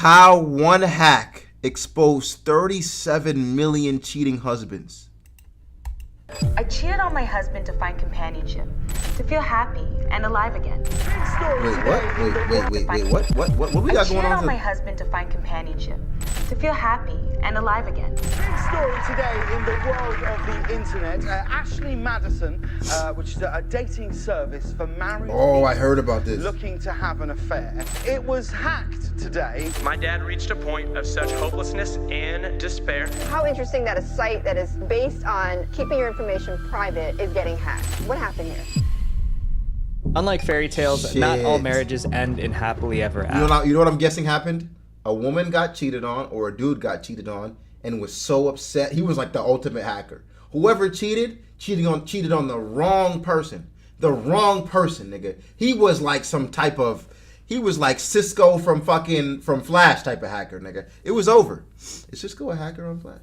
How one hack exposed 37 million cheating husbands. I cheated on my husband to find companionship, to feel happy and alive again. Wait, what? What we got going on? I cheated on my husband to find companionship, to feel happy and alive again. Big story today in the world of the internet. Ashley Madison, which is a dating service for married people I heard about this. looking to have an affair. It was hacked today. My dad reached a point of such hopelessness and despair. How interesting that a site that is based on keeping your information private is getting hacked. What happened here? Unlike fairy tales, not all marriages end in happily ever after. You know what I'm guessing happened? A woman got cheated on, or a dude got cheated on, and was so upset. He was like the ultimate hacker. Whoever cheated on the wrong person. The wrong person, nigga. He was like he was like Cisco from Flash type of hacker, nigga. It was over. Is Cisco a hacker on Flash?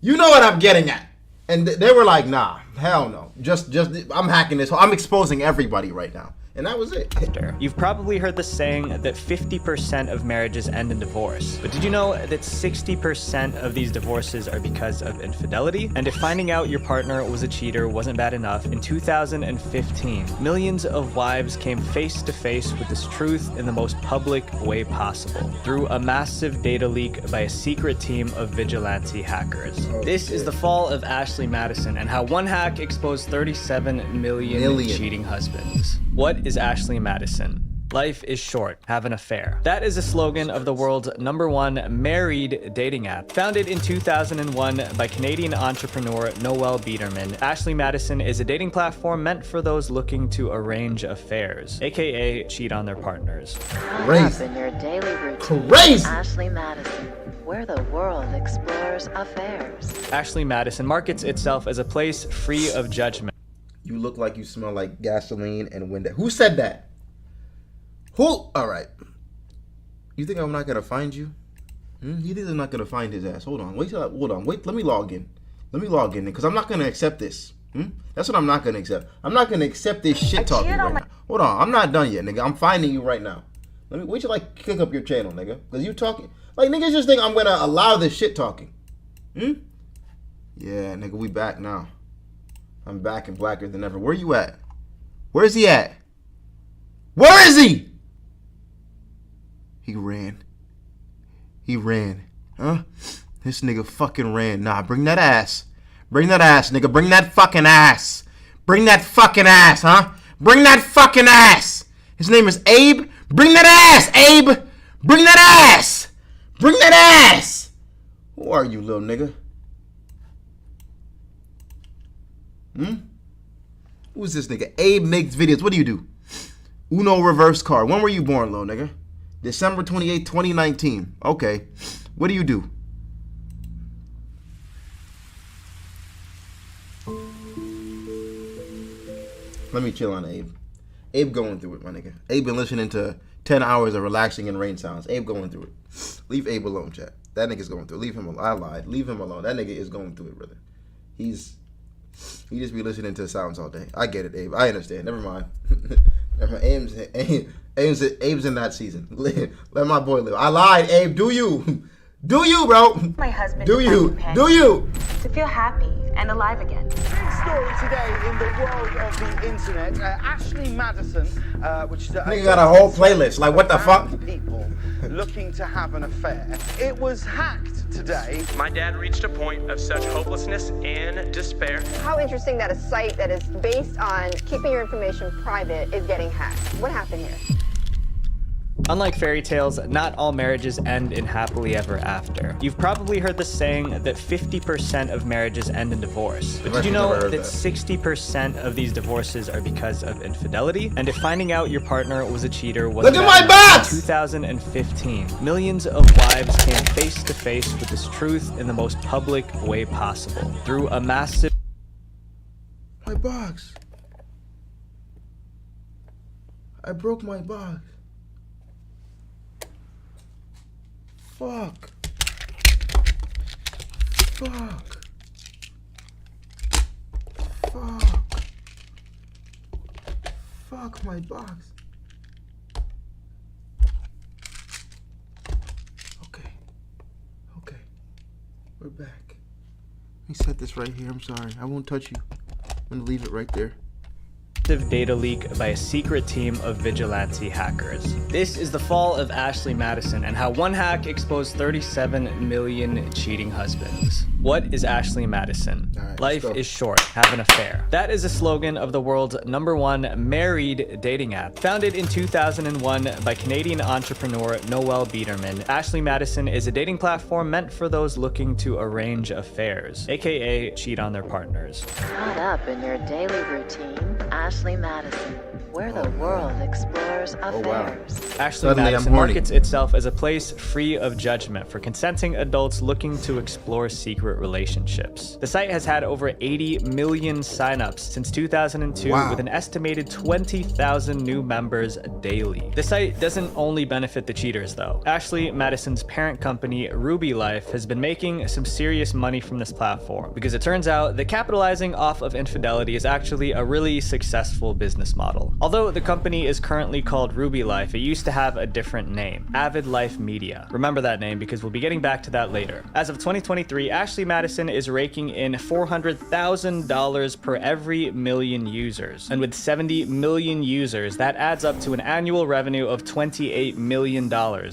You know what I'm getting at. And they were like, nah, hell no. Just I'm hacking this. I'm exposing everybody right now. And that was it. You've probably heard the saying that 50% of marriages end in divorce. But did you know that 60% of these divorces are because of infidelity? And if finding out your partner was a cheater wasn't bad enough, in 2015, millions of wives came face to face with this truth in the most public way possible, through a massive data leak by a secret team of vigilante hackers. This is the fall of Ashley Madison and how one hack exposed 37 million cheating husbands. What is Ashley Madison? Life is short, have an affair. That is a slogan of the world's #1 married dating app. Founded in 2001 by Canadian entrepreneur Noel Biederman, Ashley Madison is a dating platform meant for those looking to arrange affairs, aka cheat on their partners. Crazy. In your daily routine. Crazy. Ashley Madison, where the world explores affairs. Ashley Madison markets itself as a place free of judgment. You look like you smell like gasoline and window. Who said that? Who? All right. You think I'm not gonna find you? You think I'm not gonna find his ass? Hold on. Wait. Let me log in. Because I'm not gonna accept this. That's what I'm not gonna accept. I'm not gonna accept this shit talking right now. Hold on. I'm not done yet, nigga. I'm finding you right now. Wait till I kick up your channel, nigga. Because you talking like niggas just think I'm gonna allow this shit talking. Yeah, nigga. We back now. I'm back and blacker than ever. Where you at? Where's he at? Where is he? He ran. Huh? This nigga fucking ran. Nah, bring that ass. Bring that ass, nigga. Bring that fucking ass. Bring that fucking ass, huh? Bring that fucking ass. His name is Abe. Bring that ass, Abe. Bring that ass. Bring that ass. Who are you, little nigga? Who is this nigga? Abe makes videos. What do you do? Uno reverse card. When were you born, little nigga? December 28, 2019. Okay. What do you do? Let me chill on Abe. Abe going through it, my nigga. Abe been listening to 10 hours of relaxing and rain sounds. Abe going through it. Leave Abe alone, chat. That nigga's going through it. Leave him alone. I lied. Leave him alone. That nigga is going through it, brother. He just be listening to sounds all day. I get it, Abe. I understand. Never mind. Never mind. Abe's in that season. Let my boy live. I lied, Abe. Do you? Do you, bro? My husband. Do you? Do you? To feel happy and alive again. Big story today in the world of the internet. Ashley Madison, which is a nigga got a whole playlist. Like, what the fuck? People looking to have an affair. It was hacked today. My dad reached a point of such hopelessness and despair. How interesting that a site that is based on keeping your information private is getting hacked. What happened here? Unlike fairy tales, not all marriages end in happily ever after. You've probably heard the saying that 50% of marriages end in divorce. But did you know that 60% of these divorces are because of infidelity? And if finding out your partner was a cheater wasn't Look at my box! In 2015, millions of wives came face to face with this truth in the most public way possible, through a massive... My box. I broke my box. Fuck. Fuck. Fuck. Fuck my box. We're back. Let me set this right here. I'm sorry. I won't touch you. I'm gonna leave it right there. Data leak by a secret team of vigilante hackers. This is the fall of Ashley Madison and how one hack exposed 37 million cheating husbands. What is Ashley Madison? All right, Life let's go. is short, have an affair. That is a slogan of the world's #1 married dating app. Founded in 2001 by Canadian entrepreneur Noel Biederman, Ashley Madison is a dating platform meant for those looking to arrange affairs, aka cheat on their partners. Caught up in your daily routine, Ashley Madison, where the world explores Oh, wow. affairs. Ashley Suddenly I'm Madison horny. markets itself as a place free of judgment for consenting adults looking to explore secret relationships. The site has had over 80 million signups since 2002, Wow. with an estimated 20,000 new members daily. The site doesn't only benefit the cheaters, though. Ashley Madison's parent company, Ruby Life, has been making some serious money from this platform, because it turns out that capitalizing off of infidelity is actually a really successful business model. Although the company is currently called Ruby Life, it used to have a different name, Avid Life Media. Remember that name because we'll be getting back to that later. As of 2023, Ashley Madison is raking in $400,000 per every million users. And with 70 million users, that adds up to an annual revenue of $28 million,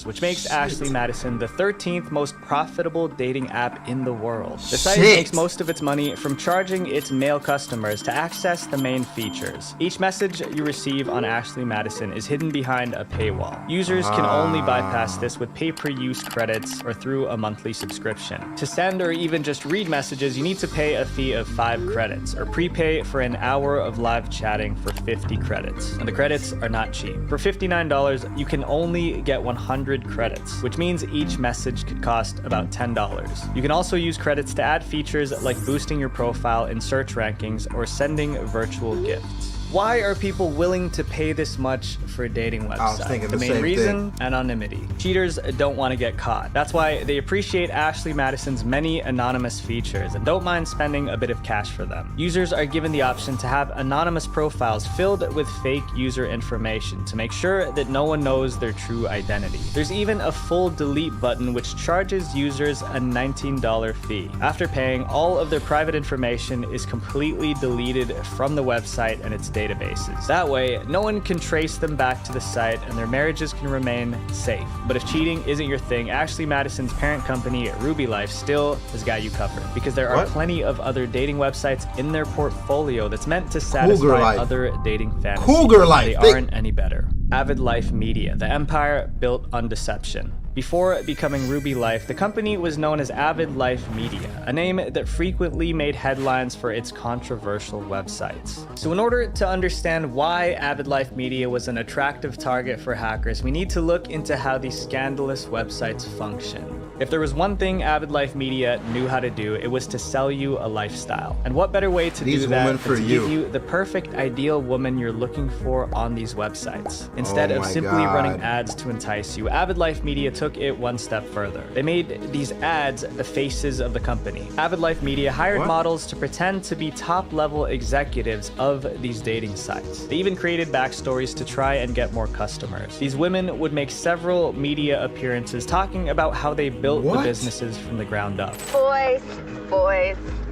which makes Ashley Madison the 13th most profitable dating app in the world. The site makes most of its money from charging its male customers to access the main features. Each message you receive on Ashley Madison is hidden behind a paywall. Users can only bypass this with pay-per-use credits or through a monthly subscription. To send or even just read messages, you need to pay a fee of 5 credits, or prepay for an hour of live chatting for 50 credits. And the credits are not cheap. For $59, you can only get 100 credits, which means each message could cost about $10. You can also use credits to add features like boosting your profile in search rankings or sending virtual gifts. Why are people willing to pay this much for a dating website? I was thinking the the main same reason, anonymity. Cheaters don't want to get caught. That's why they appreciate Ashley Madison's many anonymous features and don't mind spending a bit of cash for them. Users are given the option to have anonymous profiles filled with fake user information to make sure that no one knows their true identity. There's even a full delete button which charges users a $19 fee. After paying, all of their private information is completely deleted from the website and its databases. That way, no one can trace them back to the site and their marriages can remain safe. But if cheating isn't your thing, Ashley Madison's parent company, Ruby Life, still has got you covered, because there are plenty of other dating websites in their portfolio that's meant to satisfy other dating fantasies. Cougar Life. They aren't any better. Avid Life Media, the empire built on deception. Before becoming Ruby Life, the company was known as Avid Life Media, a name that frequently made headlines for its controversial websites. So in order to understand why Avid Life Media was an attractive target for hackers, we need to look into how these scandalous websites function. If there was one thing Avid Life Media knew how to do, it was to sell you a lifestyle. And what better way to do that than to give you the perfect ideal woman you're looking for on these websites. Instead of simply running ads to entice you, Avid Life Media took it one step further. They made these ads the faces of the company. Avid Life Media hired models to pretend to be top-level executives of these dating sites. They even created backstories to try and get more customers. These women would make several media appearances talking about how they built the businesses from the ground up. Boys.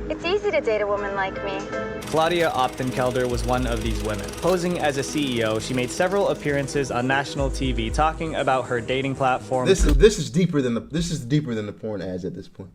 It's easy to date a woman like me. Claudia Optenkelder was one of these women. Posing as a CEO, she made several appearances on national TV talking about her dating platform. This is deeper than the porn ads at this point.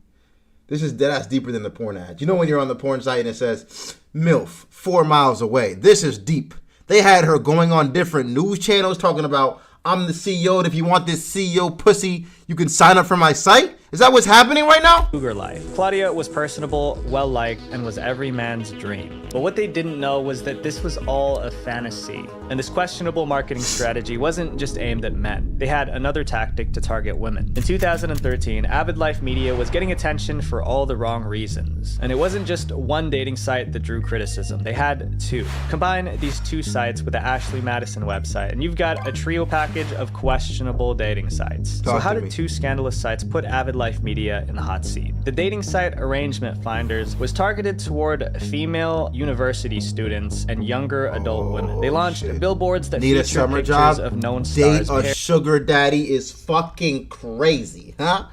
This is deadass deeper than the porn ads. You know when you're on the porn site and it says MILF 4 miles away. This is deep. They had her going on different news channels talking about, I'm the CEO, and if you want this CEO pussy, you can sign up for my site? Is that what's happening right now? Cougar Life. Claudia was personable, well-liked, and was every man's dream. But what they didn't know was that this was all a fantasy. And this questionable marketing strategy wasn't just aimed at men. They had another tactic to target women. In 2013, Avid Life Media was getting attention for all the wrong reasons. And it wasn't just one dating site that drew criticism. They had 2. Combine these 2 sites with the Ashley Madison website, and you've got a trio package of questionable dating sites. So how did 2 scandalous sites put Avid Life Media in the hot seat? The dating site Arrangement Finders was targeted toward female university students and younger adult women. They launched billboards that Need a featured summer pictures job? of known stars. Date a sugar daddy is fucking crazy, huh?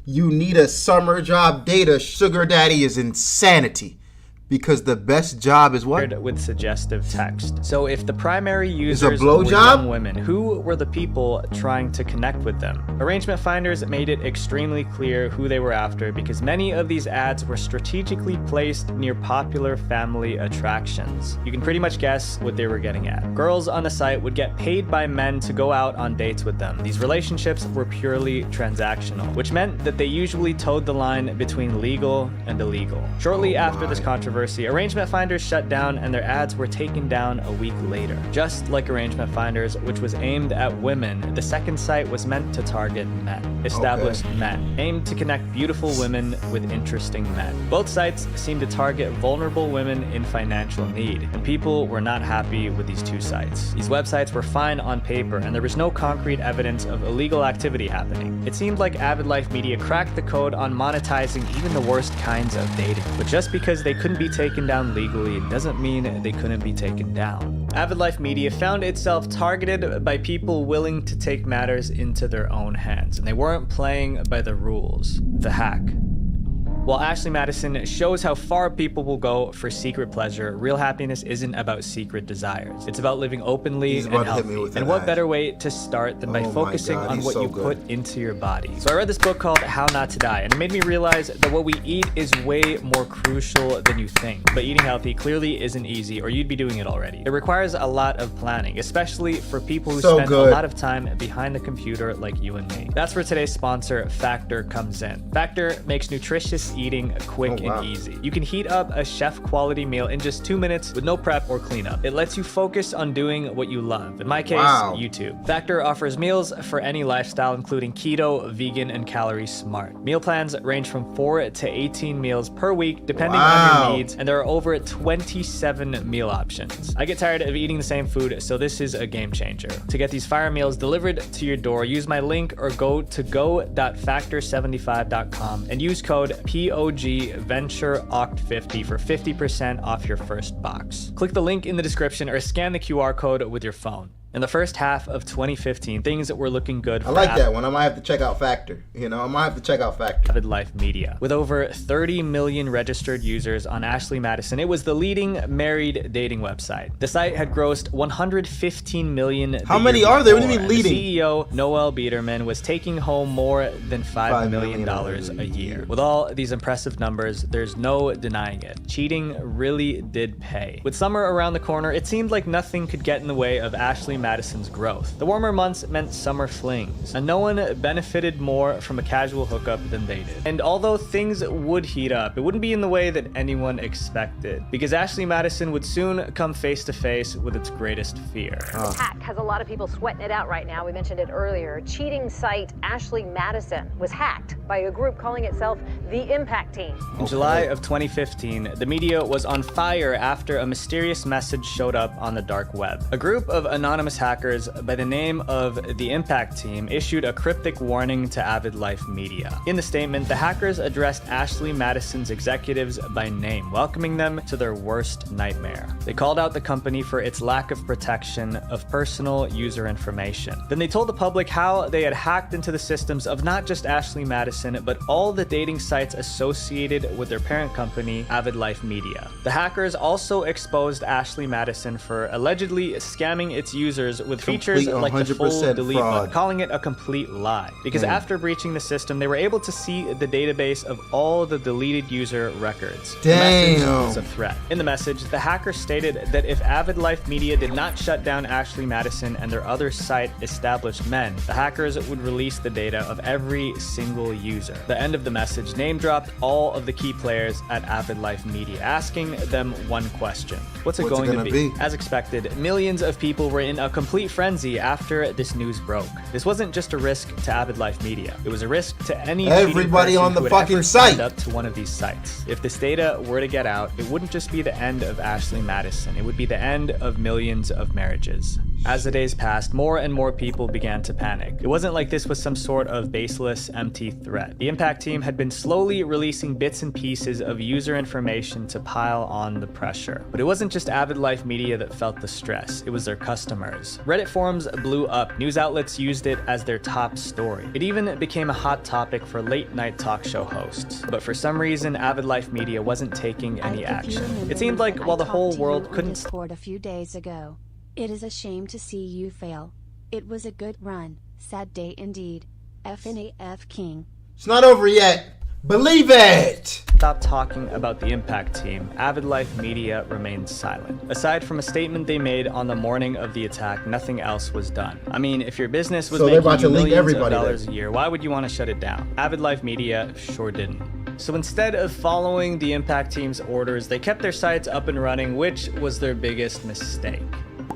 You need a summer job. Data sugar daddy is insanity. Because the best job is what? With suggestive text. So if the primary Is a users were blowjob? young women, who were the people trying to connect with them? Arrangement finders made it extremely clear who they were after because many of these ads were strategically placed near popular family attractions. You can pretty much guess what they were getting at. Girls on the site would get paid by men to go out on dates with them. These relationships were purely transactional, which meant that they usually towed the line between legal and illegal. Shortly after this controversy, arrangement finders shut down and their ads were taken down a week later. Just like arrangement finders, which was aimed at women, the second site was meant to target men. Established men, aimed to connect beautiful women with interesting men. Both sites seemed to target vulnerable women in financial need, and people were not happy with these two sites. These websites were fine on paper, and there was no concrete evidence of illegal activity happening. It seemed like Avid Life Media cracked the code on monetizing even the worst kinds of dating. But just because they couldn't be taken down legally doesn't mean they couldn't be taken down. Avid Life Media found itself targeted by people willing to take matters into their own hands, and they weren't playing by the rules. The hack. While Ashley Madison shows how far people will go for secret pleasure, real happiness isn't about secret desires. It's about living openly and healthy. And what better way to start than by focusing on what you put into your body? So I read this book called How Not to Die, and it made me realize that what we eat is way more crucial than you think. But eating healthy clearly isn't easy, or you'd be doing it already. It requires a lot of planning, especially for people who spend a lot of time behind the computer like you and me. That's where today's sponsor, Factor, comes in. Factor makes nutritious eating quick and easy. You can heat up a chef quality meal in just 2 minutes with no prep or cleanup. It lets you focus on doing what you love. In my case, YouTube. Factor offers meals for any lifestyle, including keto, vegan, and calorie smart. Meal plans range from 4 to 18 meals per week, depending on your needs, and there are over 27 meal options. I get tired of eating the same food, so this is a game changer. To get these fire meals delivered to your door, use my link or go to go.factor75.com and use code POGVentureOct50 for 50% off your first box. Click the link in the description or scan the QR code with your phone. In the first half of 2015, things were looking good for I like that one. I might have to check out Factor. I might have to check out Factor. Avid Life Media. With over 30 million registered users on Ashley Madison, it was the leading married dating website. The site had grossed 115 million. How many are there? What do you mean leading? The CEO, Noel Biederman, was taking home more than $5 million a year. With all these impressive numbers, there's no denying it. Cheating really did pay. With summer around the corner, it seemed like nothing could get in the way of Ashley Madison's growth. The warmer months meant summer flings, and no one benefited more from a casual hookup than they did. And although things would heat up, it wouldn't be in the way that anyone expected, because Ashley Madison would soon come face to face with its greatest fear. This hack has a lot of people sweating it out right now. We mentioned it earlier. Cheating site Ashley Madison was hacked by a group calling itself the Impact Team. In July of 2015, the media was on fire after a mysterious message showed up on the dark web. A group of anonymous hackers by the name of the Impact Team issued a cryptic warning to Avid Life Media. In the statement, the hackers addressed Ashley Madison's executives by name, welcoming them to their worst nightmare. They called out the company for its lack of protection of personal user information. Then they told the public how they had hacked into the systems of not just Ashley Madison, but all the dating sites associated with their parent company, Avid Life Media. The hackers also exposed Ashley Madison for allegedly scamming its users with features like the full delete button, calling it a complete lie. Because after breaching the system, they were able to see the database of all the deleted user records. The message was a threat. In the message, the hacker stated that if Avid Life Media did not shut down Ashley Madison and their other site, Established Men, the hackers would release the data of every single user. The end of the message name-dropped all of the key players at Avid Life Media, asking them one question. What's it going to be? As expected, millions of people were in a complete frenzy after this news broke. This wasn't just a risk to Avid Life Media. It was a risk to everybody on the fucking site up to one of these sites. If this data were to get out, it wouldn't just be the end of Ashley Madison. It would be the end of millions of marriages. As the days passed, more and more people began to panic. It wasn't like this was some sort of baseless, empty threat. The Impact team had been slowly releasing bits and pieces of user information to pile on the pressure. But it wasn't just Avid Life Media that felt the stress, it was their customers. Reddit forums blew up, news outlets used it as their top story. It even became a hot topic for late-night talk show hosts. But for some reason, Avid Life Media wasn't taking any action. It seemed like while the whole world couldn't Discord a few days ago. It is a shame to see you fail. It was a good run. Sad day indeed. FNAF King. It's not over yet. Believe it! stop talking about the Impact team, Avid Life Media remained silent. Aside from a statement they made on the morning of the attack, nothing else was done. I mean, if your business was making you millions of dollars a year, why would you want to shut it down? Avid Life Media sure didn't. So instead of following the Impact team's orders, they kept their sites up and running, which was their biggest mistake.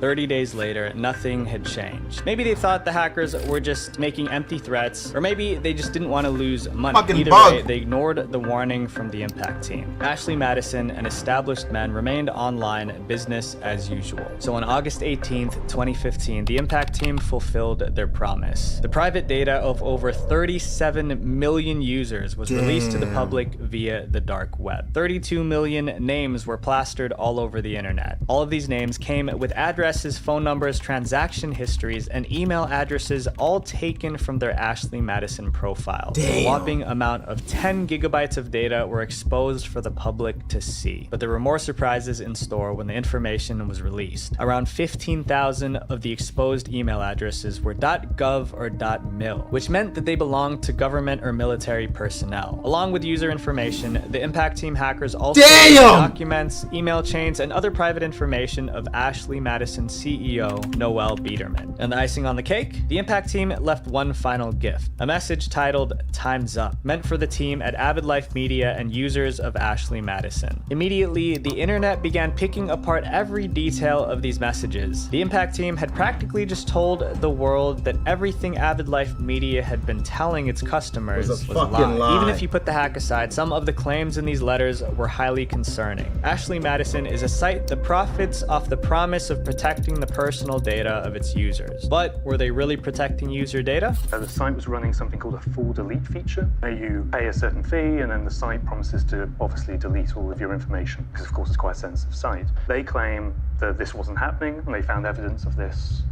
30 days later, nothing had changed. Maybe they thought the hackers were just making empty threats, or maybe they just didn't want to lose money. Either way, they ignored the warning from the Impact team. Ashley Madison and established men remained online, business as usual. So on August 18th, 2015, the Impact team fulfilled their promise. The private data of over 37 million users was released to the public via the dark web. 32 million names were plastered all over the internet. All of these names came with addresses, phone numbers, transaction histories, and email addresses, all taken from their Ashley Madison profile. A whopping amount of 10 gigabytes of data were exposed for the public to see. But there were more surprises in store when the information was released. Around 15,000 of the exposed email addresses were .gov or .mil, which meant that they belonged to government or military personnel. Along with user information, the Impact Team hackers also released documents, email chains, and other private information of Ashley Madison CEO Noel Biederman. And the icing on the cake? The Impact team left one final gift, a message titled "Time's Up," meant for the team at Avid Life Media and users of Ashley Madison. Immediately, the internet began picking apart every detail of these messages. The Impact team had practically just told the world that everything Avid Life Media had been telling its customers was a lie. Even if you put the hack aside, some of the claims in these letters were highly concerning. Ashley Madison is a site that profits off the promise of protecting the personal data of its users. But were they really protecting user data? The site was running something called a full delete feature. You pay a certain fee and then the site promises to obviously delete all of your information, because of course it's quite a sensitive site. They claim that this wasn't happening and they found evidence of this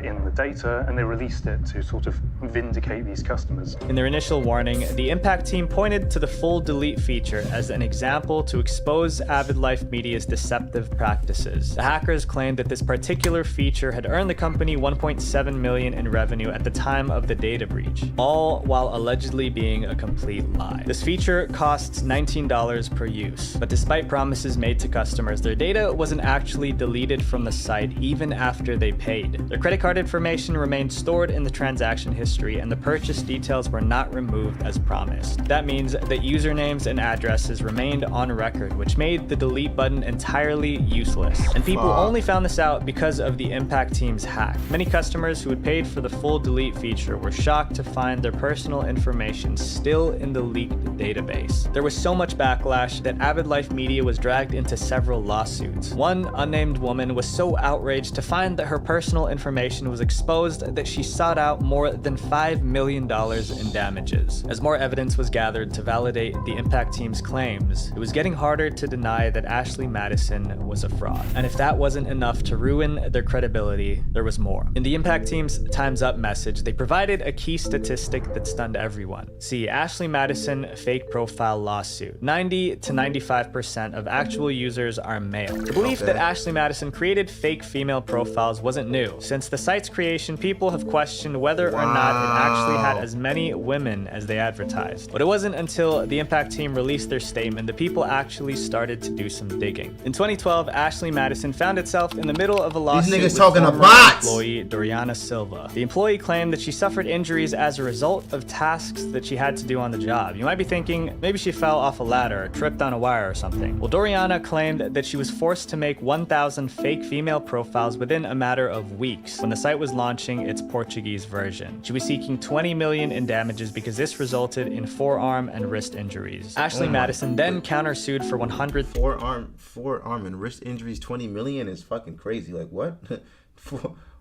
in the data, and they released it to sort of vindicate these customers. In their initial warning, the Impact team pointed to the full delete feature as an example to expose Avid Life Media's deceptive practices. The hackers claimed that this particular feature had earned the company $1.7 million in revenue at the time of the data breach, all while allegedly being a complete lie. This feature costs $19 per use, but despite promises made to customers, their data wasn't actually deleted from the site even after they paid. Their credit card information remained stored in the transaction history, and the purchase details were not removed as promised. That means that usernames and addresses remained on record, which made the delete button entirely useless. And people only found this out because of the Impact team's hack. Many customers who had paid for the full delete feature were shocked to find their personal information still in the leaked database. There was so much backlash that Avid Life Media was dragged into several lawsuits. One unnamed woman was so outraged to find that her personal information was exposed that she sought out more than $5 million in damages. As more evidence was gathered to validate the Impact team's claims, it was getting harder to deny that Ashley Madison was a fraud. And if that wasn't enough to ruin their credibility, there was more. In the Impact team's Time's Up message, they provided a key statistic that stunned everyone. See, Ashley Madison fake profile lawsuit. 90 to 95% of actual users are male. The belief that Ashley Madison created fake female profiles wasn't new. Since the site's creation, people have questioned whether or not it actually had as many women as they advertised. But it wasn't until the Impact team released their statement that people actually started to do some digging. In 2012, Ashley Madison found itself in the middle of a lawsuit with former employee Doriana Silva. The employee claimed that she suffered injuries as a result of tasks that she had to do on the job. You might be thinking, maybe she fell off a ladder or tripped on a wire or something. Well, Doriana claimed that she was forced to make 1,000 fake female profiles within a matter of weeks when the site was launching its Portuguese version. She was seeking $20 million in damages because this resulted in forearm and wrist injuries. Ashley Madison then countersued for 100 forearm and wrist injuries. 20 million is fucking crazy. Like what?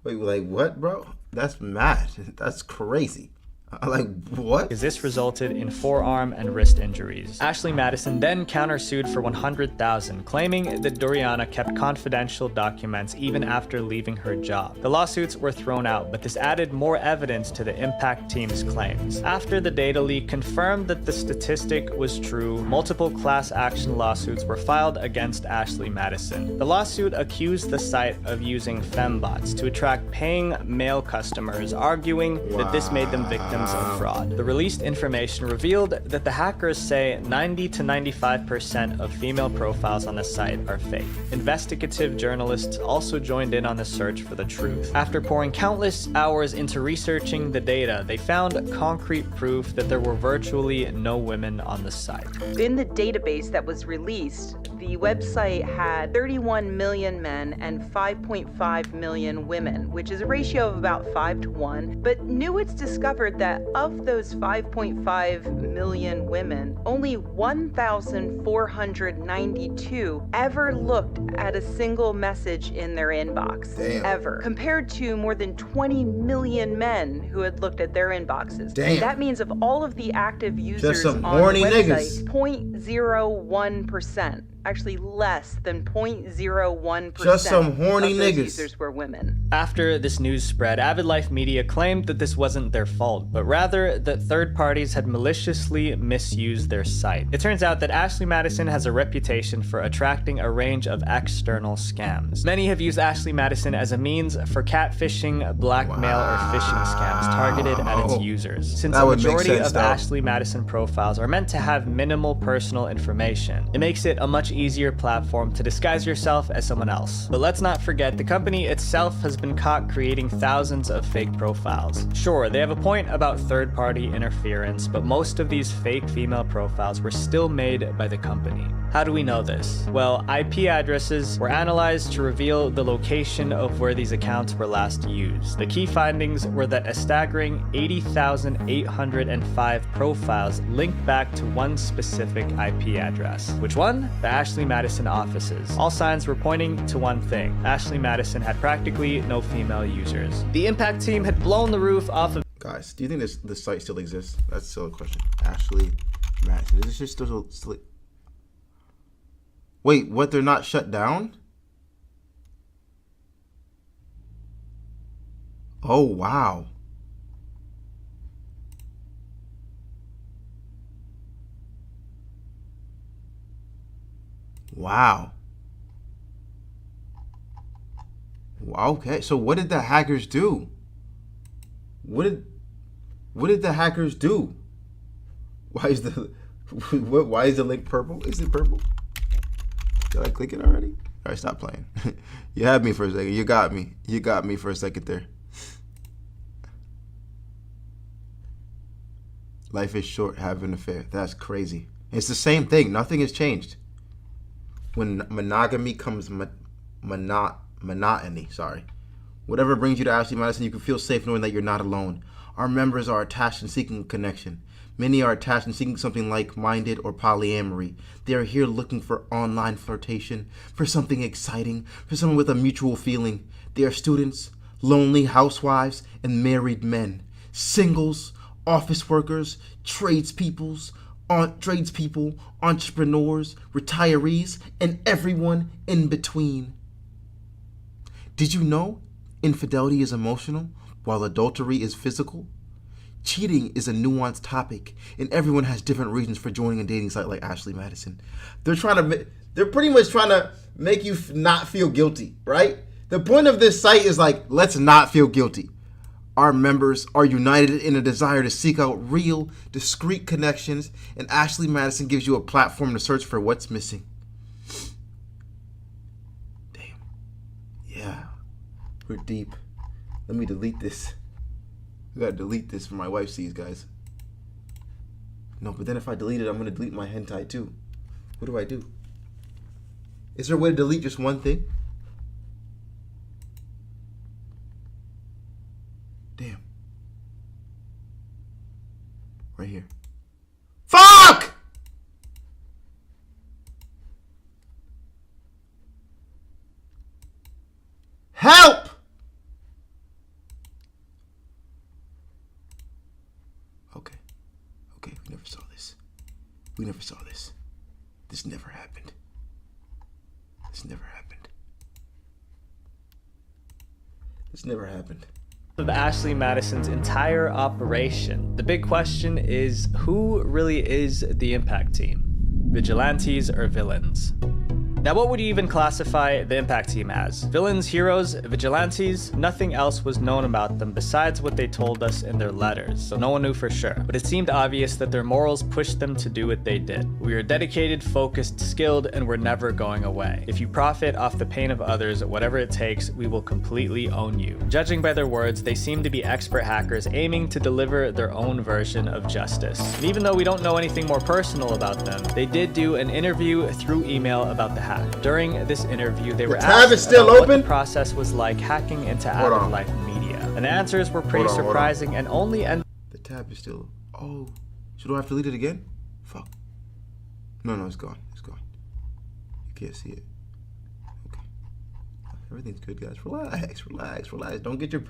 Wait, like what, bro? That's mad. That's crazy. Like, what? Because this resulted in forearm and wrist injuries. Ashley Madison then countersued for $100,000, claiming that Doriana kept confidential documents even after leaving her job. The lawsuits were thrown out, but this added more evidence to the impact team's claims. After the data leak confirmed that the statistic was true, multiple class action lawsuits were filed against Ashley Madison. The lawsuit accused the site of using fembots to attract paying male customers, arguing that this made them victims of fraud. The released information revealed that the hackers say 90 to 95% of female profiles on the site are fake. Investigative journalists also joined in on the search for the truth. After pouring countless hours into researching the data, they found concrete proof that there were virtually no women on the site. In the database that was released, the website had 31 million men and 5.5 million women, which is a ratio of about 5 to 1. But Newitz discovered that of those 5.5 million women, only 1,492 ever looked at a single message in their inbox. Damn. Ever. Compared to more than 20 million men who had looked at their inboxes. Damn. That means of all of the active users Just some on horny the niggas. website, 0.01%. Actually less than 0.01% Just some horny of those niggas. users were women. After this news spread, Avid Life Media claimed that this wasn't their fault, but rather that third parties had maliciously misused their site. It turns out that Ashley Madison has a reputation for attracting a range of external scams. Many have used Ashley Madison as a means for catfishing, blackmail, or phishing scams targeted at its users. Since That the would make majority sense, of though. Ashley Madison profiles are meant to have minimal personal information, it makes it a much easier platform to disguise yourself as someone else. But let's not forget, the company itself has been caught creating thousands of fake profiles. Sure, they have a point about third-party interference, but most of these fake female profiles were still made by the company. How do we know this? Well, IP addresses were analyzed to reveal the location of where these accounts were last used. The key findings were that a staggering 80,805 profiles linked back to one specific IP address. Which one? The Ashley Madison offices. All signs were pointing to one thing. Ashley Madison had practically no female users. The impact team had blown the roof off of. Guys, do you think this site still exists? That's still a question. Ashley Madison. Is this just still... Wait, what? They're not shut down? Oh, wow. Wow. Okay, so what did the hackers do? What did the hackers do? Why is the link purple? Is it purple? Did I click it already? All right, stop playing. You had me for a second. You got me. You got me for a second there. Life is short, have an affair. That's crazy. It's the same thing. Nothing has changed. When monogamy comes monotony, sorry. Whatever brings you to Ashley Madison, you can feel safe knowing that you're not alone. Our members are attached and seeking connection. Many are attached and seeking something like-minded or polyamory. They are here looking for online flirtation, for something exciting, for someone with a mutual feeling. They are students, lonely housewives, and married men. Singles, office workers, tradespeople, entrepreneurs, retirees, and everyone in between. Did you know infidelity is emotional while adultery is physical? Cheating is a nuanced topic, and everyone has different reasons for joining a dating site like Ashley Madison. They're pretty much trying to make you not feel guilty, right? The point of this site is like, let's not feel guilty. Our members are united in a desire to seek out real, discreet connections, and Ashley Madison gives you a platform to search for what's missing. Damn. Yeah. We're deep. Let me delete this. I gotta delete this for my wife sees, guys. No, but then if I delete it, I'm gonna delete my hentai too. What do I do? Is there a way to delete just one thing? Damn. Right here. Fuck! Help! never saw this. We never saw this. This never happened. This never happened. This never happened. Of Ashley Madison's entire operation. The big question is, who really is the Impact Team? Vigilantes or villains? Now, what would you even classify the Impact Team as? Villains, heroes, vigilantes? Nothing else was known about them besides what they told us in their letters, so no one knew for sure. But it seemed obvious that their morals pushed them to do what they did. We are dedicated, focused, skilled, and we're never going away. If you profit off the pain of others, whatever it takes, we will completely own you. Judging by their words, they seem to be expert hackers aiming to deliver their own version of justice. And even though we don't know anything more personal about them, they did do an interview through email about the hack. During this interview, they were asked about what the process was like hacking into Avid Life Media. And the answers were pretty surprising and only ended. The tab is still. Oh. So do I have to delete it again? Fuck. No, it's gone. It's gone. You can't see it. Okay. Everything's good, guys. Relax. Don't get your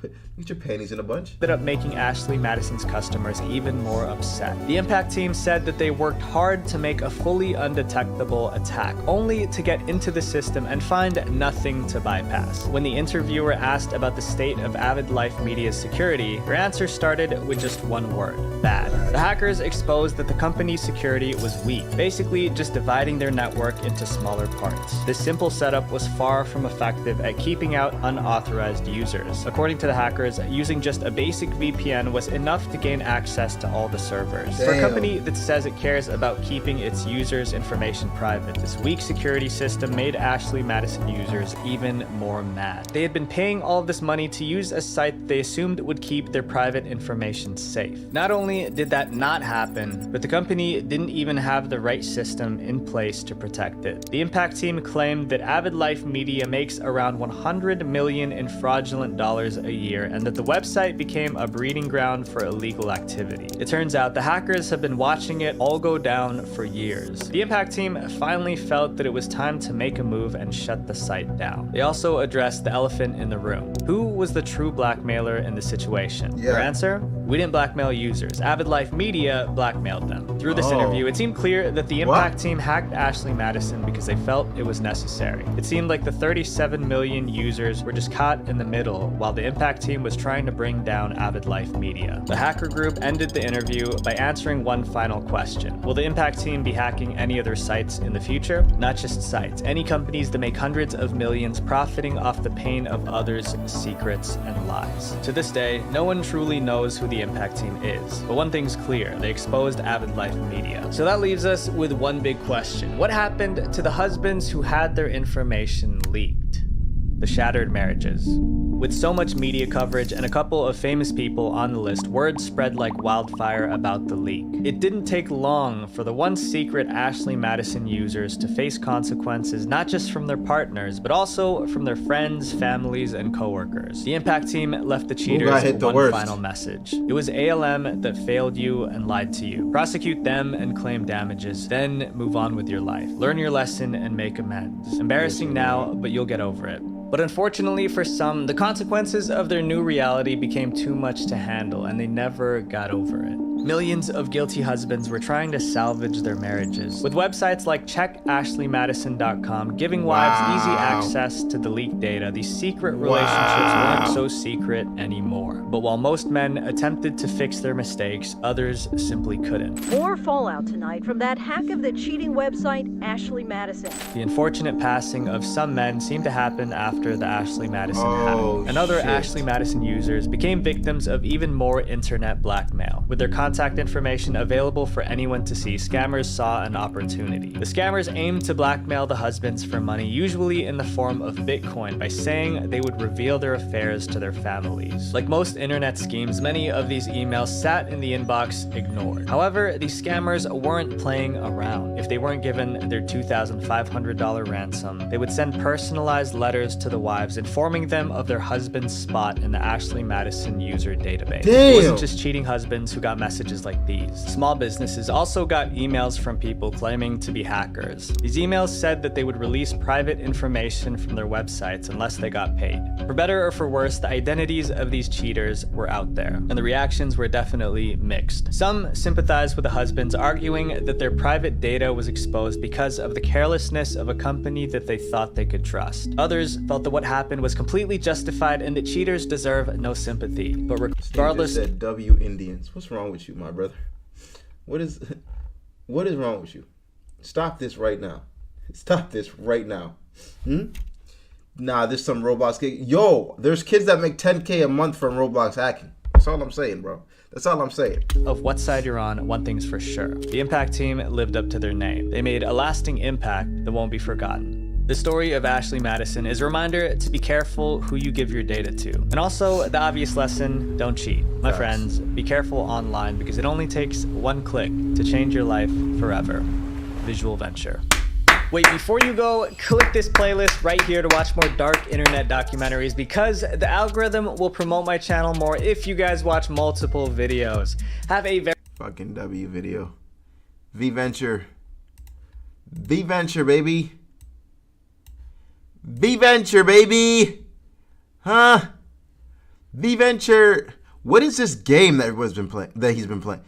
panties in a bunch. Ended up making Ashley Madison's customers even more upset. The Impact Team said that they worked hard to make a fully undetectable attack, only to get into the system and find nothing to bypass. When the interviewer asked about the state of Avid Life Media's security, her answer started with just one word: bad. The hackers exposed that the company's security was weak, basically just dividing their network into smaller parts. This simple setup was far from effective at keeping out unauthorized users. According to the hackers, using just a basic VPN was enough to gain access to all the servers. For a company that says it cares about keeping its users' information private, this weak security system made Ashley Madison users even more mad. They had been paying all of this money to use a site they assumed would keep their private information safe. Not only did that not happen, but the company didn't even have the right system in place to protect it. The Impact Team claimed that Avid Life Media makes around $100 million in fraudulent dollars a year, and that the website became a breeding ground for illegal activity. It turns out the hackers have been watching it all go down for years. The Impact Team finally felt that it was time to make a move and shut the site down. They also addressed the elephant in the room. Who was the true blackmailer in the situation? Their answer? We didn't blackmail users. Avid Life Media blackmailed them. Through this interview, it seemed clear that the Impact Team hacked Ashley Madison because they felt it was necessary. It seemed like the 37 million users were just caught in the middle while the Impact Team was trying to bring down Avid Life Media. The hacker group ended the interview by answering one final question. Will the Impact Team be hacking any other sites in the future? Not just sites, any companies that make hundreds of millions profiting off the pain of others' secrets and lies. To this day, no one truly knows who the Impact Team is, but one thing's clear: they exposed Avid Life Media. So that leaves us with one big question. What happened to the husbands who had their information leaked? The shattered marriages. With so much media coverage and a couple of famous people on the list, word spread like wildfire about the leak. It didn't take long for the once secret Ashley Madison users to face consequences not just from their partners, but also from their friends, families, and coworkers. The Impact Team left the cheaters with one final message. It was ALM that failed you and lied to you. Prosecute them and claim damages, then move on with your life. Learn your lesson and make amends. Embarrassing now, but you'll get over it. But unfortunately for some, the consequences of their new reality became too much to handle, and they never got over it. Millions of guilty husbands were trying to salvage their marriages, with websites like checkashleymadison.com giving wives easy access to the leaked data. These secret relationships weren't so secret anymore. But while most men attempted to fix their mistakes, others simply couldn't. More fallout tonight from that hack of the cheating website, Ashley Madison. The unfortunate passing of some men seemed to happen after the Ashley Madison hack. And other Ashley Madison users became victims of even more internet blackmail. With their contact information available for anyone to see, scammers saw an opportunity. The scammers aimed to blackmail the husbands for money, usually in the form of Bitcoin, by saying they would reveal their affairs to their families. Like most internet schemes, many of these emails sat in the inbox ignored. However, these scammers weren't playing around. If they weren't given their $2,500 ransom, they would send personalized letters to the wives informing them of their husband's spot in the Ashley Madison user database. It wasn't just cheating husbands who got messages messages like these. Small businesses also got emails from people claiming to be hackers. These emails said that they would release private information from their websites unless they got paid. For better or for worse, the identities of these cheaters were out there, and the reactions were definitely mixed. Some sympathized with the husbands, arguing that their private data was exposed because of the carelessness of a company that they thought they could trust. Others felt that what happened was completely justified and that cheaters deserve no sympathy. But regardless, Steve just said W Indians. What's wrong with you, my brother? What is wrong with you? Stop this right now. Stop this right now. Nah, there's some Roblox gig. Yo, there's kids that make 10K a month from Roblox hacking. That's all I'm saying, bro. That's all I'm saying. Of what side you're on, one thing's for sure. The Impact team lived up to their name. They made a lasting impact that won't be forgotten. The story of Ashley Madison is a reminder to be careful who you give your data to. And also, the obvious lesson, don't cheat. My friends, be careful online because it only takes one click to change your life forever. Visual Venture. Wait, before you go, click this playlist right here to watch more dark internet documentaries because the algorithm will promote my channel more if you guys watch multiple videos. Have a very fucking W video. V Venture. V Venture, baby. V Venture, baby. Huh? V Venture. What is this game that everyone's been playing? That he's been playing?